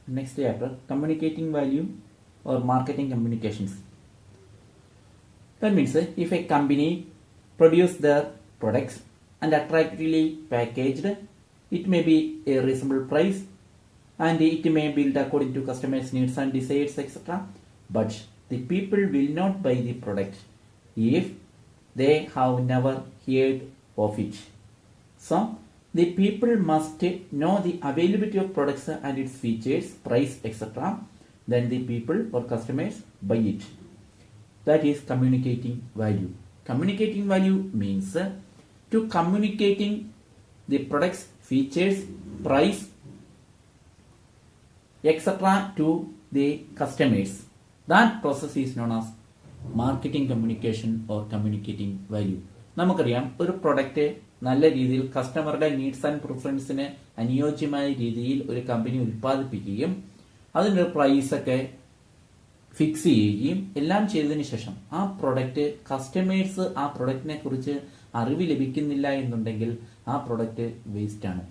next chapter, communicating value or marketing communications. That means if a company produce their products and attractively packaged, it may be a reasonable price and it may build according to customers' needs and desires, etc. But the people will not buy the product if they have never heard of it. So, the people must know the availability of products and its features, price, etc. Then the people or customers buy it. That is communicating value. Communicating value means to communicating the products, features, price, etc. to the customers. That process is known as marketing communication or communicating value. നമുക്കറിയാം, ഒരു product നല്ല രീതിയിൽ കസ്റ്റമറുടെ needs and പ്രിഫറൻസിന് അനുയോജ്യമായ രീതിയിൽ ഒരു company ഉൽപ്പാദിപ്പിക്കുകയും അതിനൊരു പ്രൈസൊക്കെ fix ചെയ്യുകയും എല്ലാം ചെയ്തതിനു ശേഷം ആ പ്രൊഡക്റ്റ് കസ്റ്റമേഴ്സ് ആ പ്രൊഡക്റ്റിനെ കുറിച്ച് അറിവ് ലഭിക്കുന്നില്ല എന്നുണ്ടെങ്കിൽ ആ പ്രൊഡക്റ്റ് വേസ്റ്റ് ആണ്.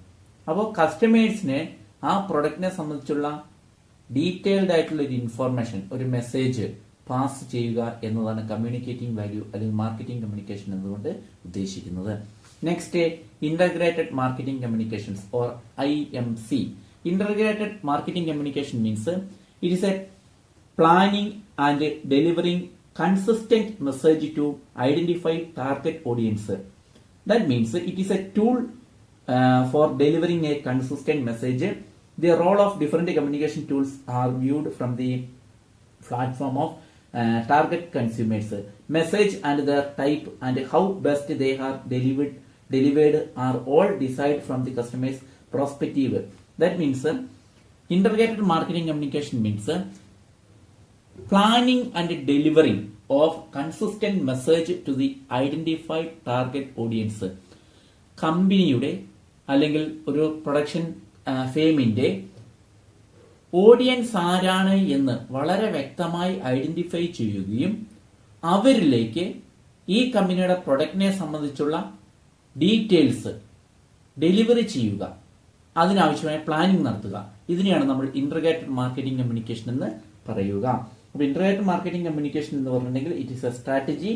അപ്പോൾ കസ്റ്റമേഴ്സിന് ആ പ്രൊഡക്റ്റിനെ സംബന്ധിച്ചുള്ള ഡീറ്റെയിൽഡ് ആയിട്ടുള്ള ഒരു ഇൻഫോർമേഷൻ, ഒരു മെസ്സേജ് പാസ് ചെയ്യുക എന്നതാണ് കമ്മ്യൂണിക്കേറ്റിംഗ് വാല്യൂ അല്ലെങ്കിൽ മാർക്കറ്റിംഗ് കമ്മ്യൂണിക്കേഷൻ എന്നതുകൊണ്ട് ഉദ്ദേശിക്കുന്നത്. Next, integrated marketing communications or IMC. Integrated marketing communication means it is a planning and delivering consistent message to identify target audience. That means it is a tool for delivering a consistent message. The role of different communication tools are viewed from the platform of target consumers. Message and their type and how best they are delivered are all decided from the customer's perspective. That means integrated marketing communication means planning and delivering of consistent message to the identified target audience. കമ്പനിയുടെ അല്ലെങ്കിൽ ഒരു production ഫേമിന്റെ audience ആരാണ് എന്ന് വളരെ വ്യക്തമായി identify ചെയ്യുകയും അവരിലേക്ക് ഈ കമ്പനിയുടെ പ്രൊഡക്റ്റിനെ സംബന്ധിച്ചുള്ള ഡീറ്റെയിൽസ് ഡെലിവറി ചെയ്യുക, അതിനാവശ്യമായ പ്ലാനിംഗ് നടത്തുക. ഇതിനെയാണ് നമ്മൾ ഇന്റഗ്രേറ്റഡ് മാർക്കറ്റിംഗ് കമ്മ്യൂണിക്കേഷൻ എന്ന് പറയുക. അപ്പോൾ ഇന്റഗ്രേറ്റഡ് മാർക്കറ്റിംഗ് കമ്മ്യൂണിക്കേഷൻ എന്ന് പറഞ്ഞിട്ടുണ്ടെങ്കിൽ it is A strategy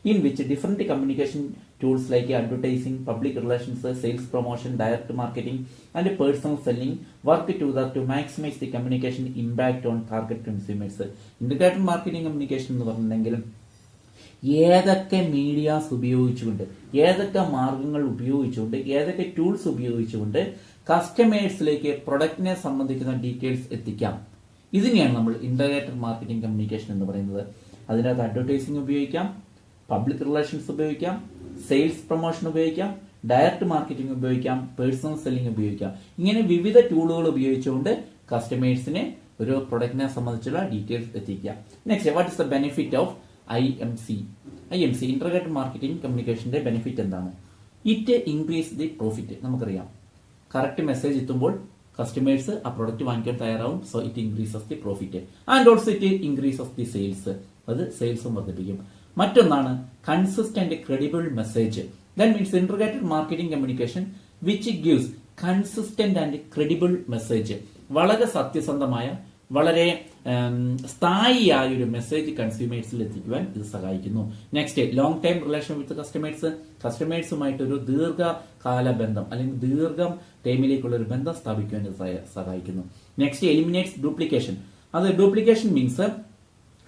in which different communication tools like advertising, public relations, sales promotion, direct marketing and personal selling work together to maximize the communication impact on target consumers. Integrated marketing communication എന്ന് പറഞ്ഞിട്ടുണ്ടെങ്കിൽ ഏതൊക്കെ medias ഉപയോഗിച്ചുകൊണ്ട്, ഏതൊക്കെ മാർഗങ്ങൾ ഉപയോഗിച്ചുകൊണ്ട്, ഏതൊക്കെ tools ഉപയോഗിച്ചുകൊണ്ട് കസ്റ്റമേഴ്സിലേക്ക് പ്രൊഡക്റ്റിനെ സംബന്ധിക്കുന്ന ഡീറ്റെയിൽസ് എത്തിക്കാം, ഇതിനെയാണ് നമ്മൾ ഇന്റഗ്രേറ്റഡ് മാർക്കറ്റിംഗ് കമ്മ്യൂണിക്കേഷൻ എന്ന് പറയുന്നത്. അതിനകത്ത് അഡ്വർടൈസിംഗ് ഉപയോഗിക്കാം, പബ്ലിക് റിലേഷൻസ് ഉപയോഗിക്കാം, സെയിൽസ് പ്രൊമോഷൻ ഉപയോഗിക്കാം, ഡയറക്റ്റ് മാർക്കറ്റിംഗ് ഉപയോഗിക്കാം, പേഴ്സണൽ സെല്ലിംഗ് ഉപയോഗിക്കാം. ഇങ്ങനെ വിവിധ ടൂളുകൾ ഉപയോഗിച്ചുകൊണ്ട് കസ്റ്റമേഴ്സിനെ ഒരു പ്രൊഡക്റ്റിനെ സംബന്ധിച്ചുള്ള ഡീറ്റെയിൽസ് എത്തിക്കുക. Next, what is the benefit of IMC? Integrated marketing കമ്മ്യൂണിക്കേഷന്റെ ബെനിഫിറ്റ് എന്താണ്? It increase the profit. നമുക്കറിയാം, കറക്റ്റ് മെസ്സേജ് എത്തുമ്പോൾ കസ്റ്റമേഴ്സ് ആ പ്രൊഡക്റ്റ് വാങ്ങിക്കാൻ തയ്യാറാവും. So it increases the profit and also it increases the sales. അത് സെയിൽസും വർദ്ധിപ്പിക്കും. മറ്റൊന്നാണ് consistent credible message. That means integrated marketing communication which gives consistent and credible message. വളരെ സത്യസന്ധമായ, വളരെ സ്ഥായിയായ ഒരു മെസ്സേജ് കൺസ്യൂമേഴ്സിൽ എത്തിക്കുവാൻ ഇത് സഹായിക്കുന്നു. Next, long time relation with customers. കസ്റ്റമേഴ്സുമായിട്ടൊരു ദീർഘകാല ബന്ധം അല്ലെങ്കിൽ ദീർഘം ടൈമിലേക്കുള്ള ഒരു ബന്ധം സ്ഥാപിക്കുവാൻ ഇത് സഹായിക്കുന്നു. Next, eliminates duplication. അത് duplication means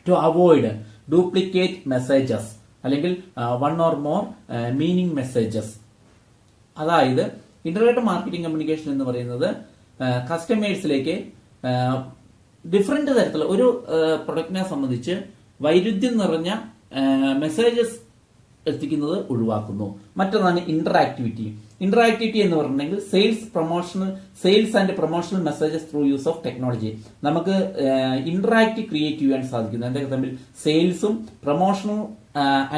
to avoid duplicate messages അല്ലെങ്കിൽ one or more meaning messages. അതായത് ഇന്റഗ്രേറ്റഡ് മാർക്കറ്റിംഗ് കമ്മ്യൂണിക്കേഷൻ എന്ന് പറയുന്നത് കസ്റ്റമേഴ്സിലേക്ക് ഡിഫറെന്റ് തരത്തിലുള്ള ഒരു പ്രൊഡക്റ്റിനെ സംബന്ധിച്ച് വൈരുദ്ധ്യം നിറഞ്ഞ മെസ്സേജസ് എത്തിക്കുന്നത് ഒഴിവാക്കുന്നു. മറ്റൊന്നാണ് ഇന്ററാക്ടിവിറ്റി. ഇന്ററാക്ടിവിറ്റി എന്ന് പറഞ്ഞിട്ടുണ്ടെങ്കിൽ sales and promotional messages through use of technology. നമുക്ക് ഇന്ററാക്ട് ക്രിയേറ്റ് ചെയ്യാൻ സാധിക്കുന്നു. എന്തൊക്കെ തമ്മിൽ സെയിൽസും പ്രൊമോഷണൽ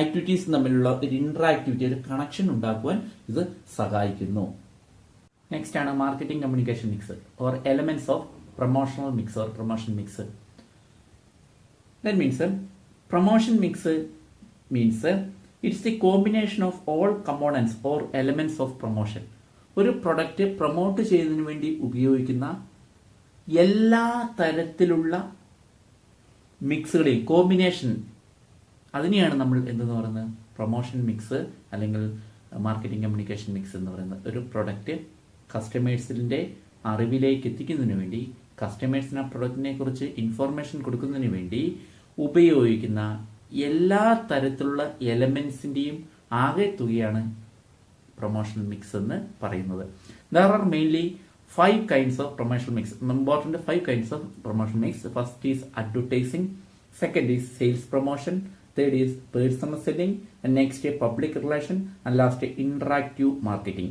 ആക്ടിവിറ്റീസും തമ്മിലുള്ള ഒരു ഇന്ററാക്ടിവിറ്റി, ഒരു കണക്ഷൻ ഉണ്ടാക്കുവാൻ ഇത് സഹായിക്കുന്നു. നെക്സ്റ്റ് ആണ് marketing communication mix or elements of promotional mix or promotion mix. That means promotion mix means it's the combination of all components or elements of promotion. ഒരു പ്രൊഡക്റ്റ് പ്രൊമോട്ട് ചെയ്യുന്നതിന് വേണ്ടി ഉപയോഗിക്കുന്ന എല്ലാ തരത്തിലുള്ള മിക്സുകളെയും കോമ്പിനേഷൻ, അതിനെയാണ് നമ്മൾ എന്തെന്ന് പറയുന്നത് പ്രൊമോഷൻ മിക്സ് അല്ലെങ്കിൽ മാർക്കറ്റിംഗ് കമ്മ്യൂണിക്കേഷൻ മിക്സ് എന്ന് പറയുന്നത്. ഒരു പ്രൊഡക്റ്റ് കസ്റ്റമേഴ്സിൻ്റെ അറിവിലേക്ക് എത്തിക്കുന്നതിന് വേണ്ടി, കസ്റ്റമേഴ്സിന് ആ പ്രൊഡക്റ്റിനെ കുറിച്ച് ഇൻഫോർമേഷൻ കൊടുക്കുന്നതിന് വേണ്ടി ഉപയോഗിക്കുന്ന എല്ലാ തരത്തിലുള്ള എലമെന്റ്സിന്റെയും ആകെ തുകയാണ് പ്രൊമോഷണൽ മിക്സ് എന്ന് പറയുന്നത്. There are mainly 5 kinds of promotional mix. Important 5 kinds of promotional mix. First is advertising, second is sales promotion, third is personal selling, and next is public relation, and last is interactive marketing.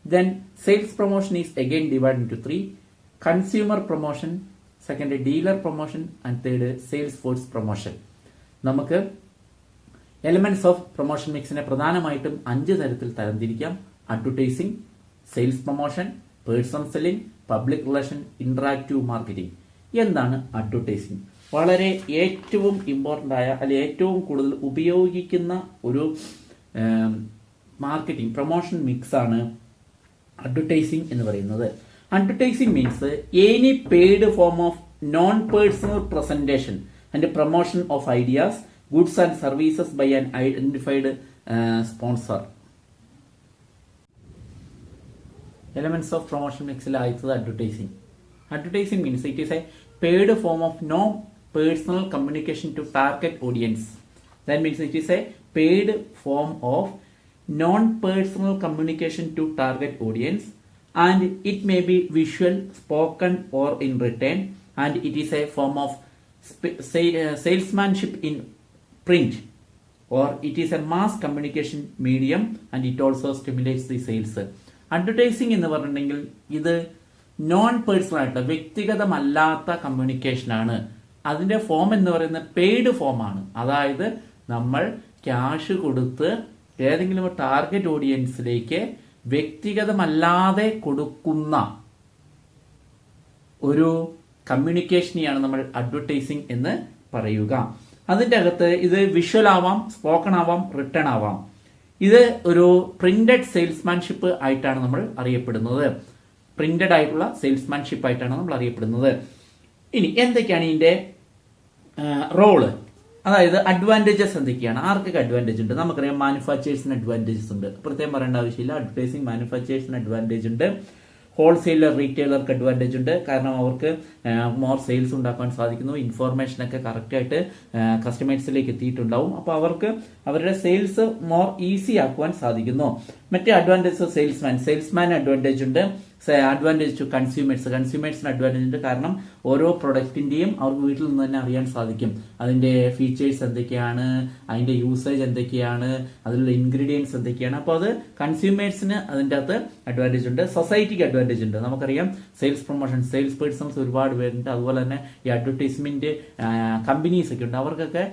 Then sales promotion is again divided into 3: consumer promotion, second is dealer promotion, and third is sales force promotion. നമുക്ക് elements of promotion മിക്സിനെ പ്രധാനമായിട്ടും 5 തരത്തിൽ തരംതിരിക്കാം. Advertising, sales promotion, personal selling, public relation, interactive marketing. എന്താണ് advertising? വളരെ ഏറ്റവും important ആയ അല്ലെങ്കിൽ ഏറ്റവും കൂടുതൽ ഉപയോഗിക്കുന്ന ഒരു മാർക്കറ്റിംഗ് പ്രൊമോഷൻ മിക്സ് ആണ് അഡ്വർടൈസിംഗ് എന്ന് പറയുന്നത്. Advertising means any paid form of non personal presentation and promotion of ideas, goods and services by an identified sponsor. Elements of promotion mix ആയിട്ടുള്ളത് advertising. Advertising means it is a paid form of no personal communication to target audience. That means it is a paid form of non personal communication to target audience and it may be visual, spoken or in return, and it is a form of salesmanship in print, or it is a mass communication medium and it also stimulates the sales. Advertising എന്ന് പറഞ്ഞിട്ടുണ്ടെങ്കിൽ ഇത് non personal ആയിട്ടുള്ള വ്യക്തിഗതമല്ലാത്ത communication ആണ്. അതിന്റെ form എന്ന് പറയുന്നത് paid form ആണ്. അതായത് നമ്മൾ ക്യാഷ് കൊടുത്ത് ഏതെങ്കിലും ഒരു ടാർഗറ്റ് ഓഡിയൻസിലേക്ക് വ്യക്തിഗതമല്ലാതെ കൊടുക്കുന്ന ഒരു കമ്മ്യൂണിക്കേഷനെയാണ് നമ്മൾ അഡ്വർടൈസിംഗ് എന്ന് പറയുക. അതിന്റെ അകത്ത് ഇത് വിഷ്വൽ ആവാം, സ്പോക്കൺ ആവാം, റിട്ടേൺ ആവാം. ഇത് ഒരു പ്രിന്റഡ് സെയിൽസ്മാൻഷിപ്പ് ആയിട്ടാണ് നമ്മൾ അറിയപ്പെടുന്നത്. പ്രിന്റഡ് ആയിട്ടുള്ള സെയിൽസ്മാൻഷിപ്പ് ആയിട്ടാണ് നമ്മൾ അറിയപ്പെടുന്നത്. ഇനി എന്തൊക്കെയാണ് ഇതിന്റെ റോള്, അതായത് അഡ്വാൻറ്റേജസ് എന്തൊക്കെയാണ്, ആർക്കൊക്കെ അഡ്വാൻറ്റേജ് ഉണ്ട്? നമുക്കറിയാം മാനുഫാക്ചേഴ്സിന് അഡ്വാൻറ്റേജസ് ഉണ്ട്, പ്രത്യേകം പറയേണ്ട ആവശ്യമില്ല. അഡ്വർടൈസിംഗ് മാനുഫാക്ചേഴ്സിന് അഡ്വാൻറ്റേജ് ഉണ്ട്. ഹോൾസെയിലർ, റീറ്റെയിലർക്ക് അഡ്വാൻറ്റേജ് ഉണ്ട്. കാരണം അവർക്ക് മോർ സെയിൽസ് ഉണ്ടാക്കാൻ സാധിക്കുന്നു. ഇൻഫോർമേഷനൊക്കെ കറക്റ്റായിട്ട് കസ്റ്റമേഴ്സിലേക്ക് എത്തിയിട്ടുണ്ടാവും. അപ്പോൾ അവർക്ക് അവരുടെ സെയിൽസ് മോർ ഈസി ആക്കുവാൻ സാധിക്കുന്നു. മറ്റേ അഡ്വാൻറ്റേജ് സെയിൽസ്മാൻ അഡ്വാൻറ്റേജ് ഉണ്ട്. അഡ്വാൻറ്റേജ് ടു കൺസ്യൂമേഴ്സിന് അഡ്വാൻറ്റേജ് ഉണ്ട്. കാരണം ഓരോ പ്രൊഡക്റ്റിന്റെയും അവർക്ക് വീട്ടിൽ നിന്ന് തന്നെ അറിയാൻ സാധിക്കും. അതിന്റെ ഫീച്ചേഴ്സ് എന്തൊക്കെയാണ്, അതിന്റെ യൂസേജ് എന്തൊക്കെയാണ്, അതിലുള്ള ഇൻഗ്രീഡിയൻസ് എന്തൊക്കെയാണ്. അപ്പോൾ അത് കൺസ്യൂമേഴ്സിന് അതിൻ്റെ അകത്ത് അഡ്വാൻറ്റേജ് ഉണ്ട്. സൊസൈറ്റിക്ക് അഡ്വാൻറ്റേജ് ഉണ്ട്. നമുക്കറിയാം സെയിൽസ് പ്രൊമോഷൻ, സെയിൽസ് പേഴ്സൺസ് ഒരുപാട് പേരുണ്ട്. അതുപോലെ തന്നെ ഈ അഡ്വർടൈസ്മെന്റ് കമ്പനീസ് ഒക്കെ ഉണ്ട്. അവർക്കൊക്കെ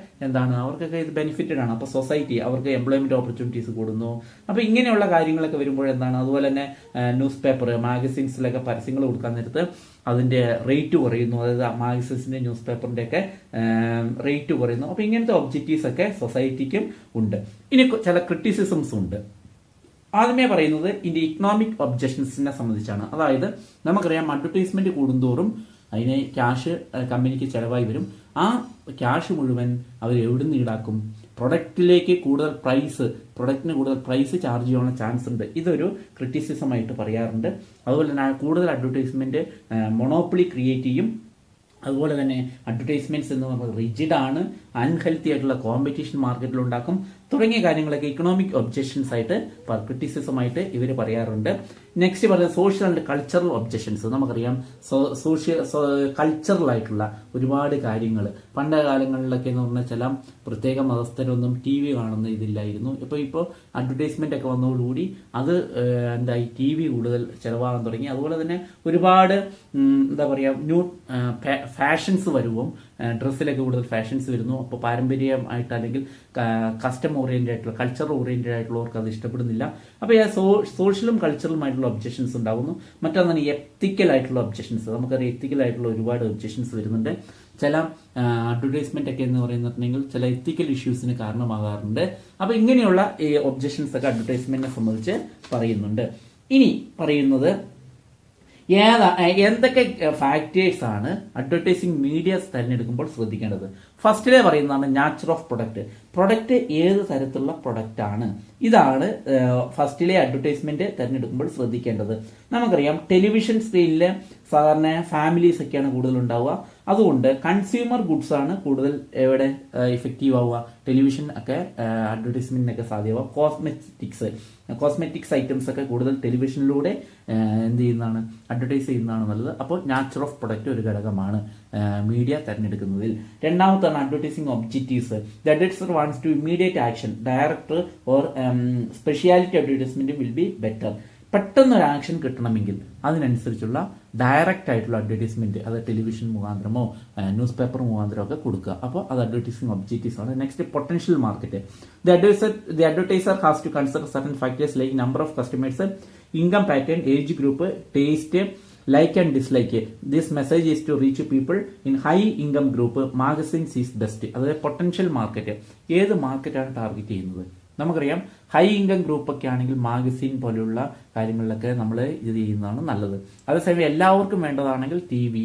അവർക്കൊക്കെ ഇത് ബെനിഫിറ്റഡ് ആണ്. അപ്പോൾ സൊസൈറ്റി അവർക്ക് എംപ്ലോയ്മെന്റ് ഓപ്പർച്യൂണിറ്റീസ് കൂടുന്നു. അപ്പോൾ ഇങ്ങനെയുള്ള കാര്യങ്ങളൊക്കെ വരുമ്പോൾ അതുപോലെ തന്നെ ന്യൂസ് പേപ്പർ, മാഗസിൻസിലൊക്കെ പരസ്യങ്ങൾ കൊടുക്കാൻ നേരത്ത് അതിന്റെ റേറ്റ് കുറയുന്നു. അതായത് മാഗസിൻസിന്റെ, ന്യൂസ് പേപ്പറിന്റെ ഒക്കെ റേറ്റ് കുറയുന്നു. അപ്പൊ ഇങ്ങനത്തെ ഒബ്ജക്റ്റീവ്സ് ഒക്കെ സൊസൈറ്റിക്കും ഉണ്ട്. ഇനി ചില ക്രിറ്റിസിസംസ് ഉണ്ട്. ആദ്യമേ പറയുന്നത് ഇതിന്റെ ഇക്കണോമിക് ഒബ്ജക്ഷൻസിനെ സംബന്ധിച്ചാണ്. അതായത് നമുക്കറിയാം അഡ്വർടൈസ്മെന്റ് കൂടുന്തോറും അതിന് ക്യാഷ് കമ്പനിക്ക് ചെലവായി വരും. ആ ക്യാഷ് മുഴുവൻ അവർ എവിടുന്ന് ഈടാക്കും? പ്രൊഡക്റ്റിന് കൂടുതൽ പ്രൈസ് ചാർജ് ചെയ്യാനുള്ള ചാൻസ് ഉണ്ട്. ഇതൊരു ക്രിറ്റിസിസം ആയിട്ട് പറയാറുണ്ട്. അതുപോലെ തന്നെ കൂടുതൽ അഡ്വർടൈസ്മെന്റ് മൊണോപ്പൊളി ക്രിയേറ്റ് ചെയ്യും. അതുപോലെ തന്നെ അഡ്വർടൈസ്മെന്റ്സ് എന്ന് പറയുന്നത് റിജിഡ് ആണ്, അൺഹെൽത്തി ആയിട്ടുള്ള കോമ്പറ്റീഷൻ മാർക്കറ്റിൽ ഉണ്ടാക്കും തുടങ്ങിയ കാര്യങ്ങളൊക്കെ ഇക്കണോമിക് ഒബ്ജക്ഷൻസ് ആയിട്ട്, ക്രിറ്റിസിസം ആയിട്ട് ഇവർ പറയാറുണ്ട്. നെക്സ്റ്റ് പറയുന്നത് സോഷ്യൽ ആൻഡ് കൾച്ചറൽ ഒബ്ജക്ഷൻസ്. നമുക്കറിയാം കൾച്ചറൽ ആയിട്ടുള്ള ഒരുപാട് കാര്യങ്ങൾ പണ്ട് കാലങ്ങളിലൊക്കെ എന്ന് പറഞ്ഞാൽ ചില പ്രത്യേക മതസ്ഥരൊന്നും TV കാണുന്ന ഇതില്ലായിരുന്നു. ഇപ്പോൾ അഡ്വർടൈസ്മെന്റ് ഒക്കെ വന്നതോടുകൂടി അത് TV കൂടുതൽ ചെലവാകാൻ തുടങ്ങി. അതുപോലെ തന്നെ ഒരുപാട് ന്യൂ ഫാഷൻസ് വരുമ്പോൾ ഡ്രസ്സിലൊക്കെ കൂടുതൽ ഫാഷൻസ് വരുന്നു. അപ്പോൾ പാരമ്പര്യമായിട്ട് അല്ലെങ്കിൽ കസ്റ്റം ഓറിയന്റഡ് ആയിട്ടുള്ള, കൾച്ചർ ഓറിയന്റഡ് ആയിട്ടുള്ളവർക്ക് അത് ഇഷ്ടപ്പെടുന്നില്ല. അപ്പോൾ സോഷ്യലും കൾച്ചറലുമായിട്ടുള്ള ഒബ്ജക്ഷൻസ് ഉണ്ടാകുന്നു. മറ്റൊന്നാണ് എത്തിക്കൽ ആയിട്ടുള്ള ഒബ്ജക്ഷൻസ്. നമുക്കറിയാം എത്തിക്കൽ ആയിട്ടുള്ള ഒരുപാട് ഒബ്ജക്ഷൻസ് വരുന്നുണ്ട്. ചില അഡ്വർടൈസ്മെന്റ് ഒക്കെ എന്ന് പറയുന്നുണ്ടെങ്കിൽ ചില എത്തിക്കൽ ഇഷ്യൂസിന് കാരണമാകാറുണ്ട്. അപ്പോൾ ഇങ്ങനെയുള്ള ഒബ്ജക്ഷൻസ് ഒക്കെ അഡ്വർടൈസ്മെന്റിനെ സംബന്ധിച്ച് പറയുന്നുണ്ട്. ഇനി പറയുന്നത് എന്തൊക്കെ ഫാക്ടേഴ്സ് ആണ് അഡ്വർടൈസിങ് മീഡിയസ് തിരഞ്ഞെടുക്കുമ്പോൾ ശ്രദ്ധിക്കേണ്ടത്? ഫസ്റ്റിലെ പറയുന്നതാണ് നാച്ചർ ഓഫ് പ്രൊഡക്റ്റ് ഏത് തരത്തിലുള്ള പ്രൊഡക്റ്റ് ആണ്. ഇതാണ് ഫസ്റ്റിലെ അഡ്വർടൈസ്മെന്റ് തിരഞ്ഞെടുക്കുമ്പോൾ ശ്രദ്ധിക്കേണ്ടത്. നമുക്കറിയാം ടെലിവിഷൻ സ്ക്രീനിൽ സാധാരണ ഫാമിലീസ് ഒക്കെയാണ് കൂടുതൽ ഉണ്ടാവുക. അതുകൊണ്ട് കൺസ്യൂമർ ഗുഡ്സ് ആണ് കൂടുതൽ എവിടെ ഇഫക്റ്റീവ് ആവുക, ടെലിവിഷൻ ഒക്കെ അഡ്വർടൈസ്മെന്റിനൊക്കെ സാധ്യമാവുക. കോസ്മെറ്റിക്സ് ഐറ്റംസ് ഒക്കെ കൂടുതൽ ടെലിവിഷനിലൂടെ എന്ത് ചെയ്യുന്നതാണ്, അഡ്വർടൈസ് ചെയ്യുന്നതാണ് നല്ലത്. അപ്പോൾ നാച്ചർ ഓഫ് പ്രൊഡക്റ്റ് ഒരു ഘടകമാണ് മീഡിയ തിരഞ്ഞെടുക്കുന്നതിൽ. രണ്ടാമത്താണ് advertising objectives. The advertiser wants to immediate action, director or speciality advertisement will be better. പെട്ടെന്ന് ഒരു ആക്ഷൻ കിട്ടണമെങ്കിൽ അതിനനുസരിച്ചുള്ള ഡയറക്റ്റ് ആയിട്ടുള്ള അഡ്വർടൈസ്മെന്റ്, അത് ടെലിവിഷൻ മുഖാന്തരമോ ന്യൂസ് പേപ്പർ മുഖാന്തരമോ ഒക്കെ കൊടുക്കുക. അപ്പോൾ അത് അഡ്വർടൈസിംഗ് ഒബ്ജക്റ്റീവ്സ് ആണ്. Next potential market. The advertiser has to consider certain factors like number of customers, income pattern, age group, taste, like and dislike. This message is to reach people in high income group. Magazines is best. അതായത് potential market, ഏത് മാർക്കറ്റാണ് target ചെയ്യുന്നത്? നമുക്കറിയാം high income group ഒക്കെ ആണെങ്കിൽ magazine പോലെയുള്ള കാര്യങ്ങളിലൊക്കെ നമ്മൾ ഇത് ചെയ്യുന്നതാണ് നല്ലത്. അതേസമയം എല്ലാവർക്കും വേണ്ടതാണെങ്കിൽ TV,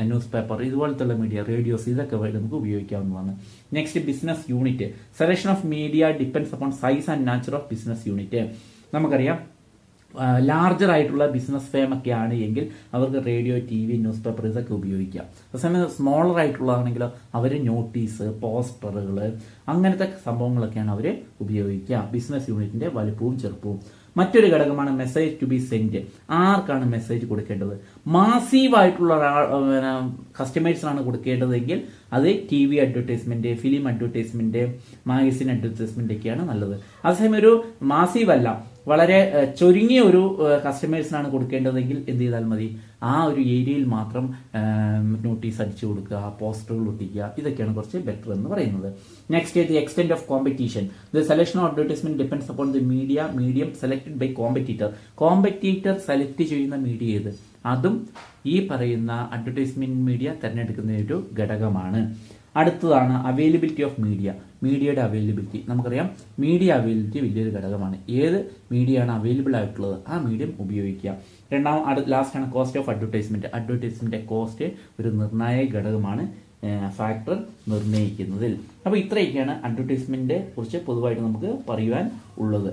ന്യൂസ് പേപ്പർ, ഇതുപോലത്തുള്ള മീഡിയ, റേഡിയോസ്, ഇതൊക്കെ നമുക്ക് ഉപയോഗിക്കാവുന്നതാണ്. Next business unit. Selection of media depends upon size and nature of business unit. നമുക്കറിയാം ലാർജർ ആയിട്ടുള്ള ബിസിനസ് ഫേം ഒക്കെ ആണ് എങ്കിൽ അവർക്ക് റേഡിയോ, TV, ന്യൂസ് പേപ്പർ ഇതൊക്കെ ഉപയോഗിക്കാം. അതേസമയം സ്മോളർ ആയിട്ടുള്ളതാണെങ്കിലോ അവർ നോട്ടീസ്, പോസ്റ്ററുകൾ, അങ്ങനത്തെ സംഭവങ്ങളൊക്കെയാണ് അവർ ഉപയോഗിക്കുക. ബിസിനസ് യൂണിറ്റിന്റെ വലുപ്പവും ചെറുപ്പവും. മറ്റൊരു ഘടകമാണ് മെസ്സേജ് ടു ബി സെൻഡ്. ആർക്കാണ് മെസ്സേജ് കൊടുക്കേണ്ടത്? മാസീവ് ആയിട്ടുള്ള കസ്റ്റമേഴ്സിനാണ് കൊടുക്കേണ്ടതെങ്കിൽ അത് TV advertisement, film advertisement, magazine advertisement ഒക്കെയാണ് നല്ലത്. അതേസമയം ഒരു മാസീവ് അല്ല, വളരെ ചുരുങ്ങിയ ഒരു കസ്റ്റമേഴ്സിനാണ് കൊടുക്കേണ്ടതെങ്കിൽ എന്ത് ചെയ്താൽ മതി, ആ ഒരു ഏരിയയിൽ മാത്രം നോട്ടീസ് അടിച്ചു കൊടുക്കുക, പോസ്റ്ററുകൾ ഒട്ടിക്കുക, ഇതൊക്കെയാണ് കുറച്ച് ബെറ്റർ എന്ന് പറയുന്നത്. Next, the extent of competition. The selection of advertisement depends upon the medium selected by competitor select ചെയ്യുന്ന മീഡിയ ഏത്, അതും ഈ പറയുന്ന അഡ്വർടൈസ്മെന്റ് മീഡിയ തിരഞ്ഞെടുക്കുന്ന ഒരു ഘടകമാണ്. അടുത്തതാണ് അവൈലബിലിറ്റി ഓഫ് മീഡിയയുടെ അവൈലബിലിറ്റി. നമുക്കറിയാം മീഡിയ അവൈലബിലിറ്റി വലിയൊരു ഘടകമാണ്. ഏത് മീഡിയ ആണ് അവൈലബിൾ ആയിട്ടുള്ളത് ആ മീഡിയം ഉപയോഗിക്കുക. ലാസ്റ്റാണ് കോസ്റ്റ് ഓഫ് അഡ്വർടൈസ്മെന്റ് കോസ്റ്റ് ഒരു നിർണായക ഘടകമാണ്, ഫാക്ടർ നിർണ്ണയിക്കുന്നതിൽ. അപ്പോൾ ഇത്രയൊക്കെയാണ് അഡ്വർടൈസ്മെന്റിനെ കുറിച്ച് പൊതുവായിട്ട് നമുക്ക് പറയുവാൻ ഉള്ളത്.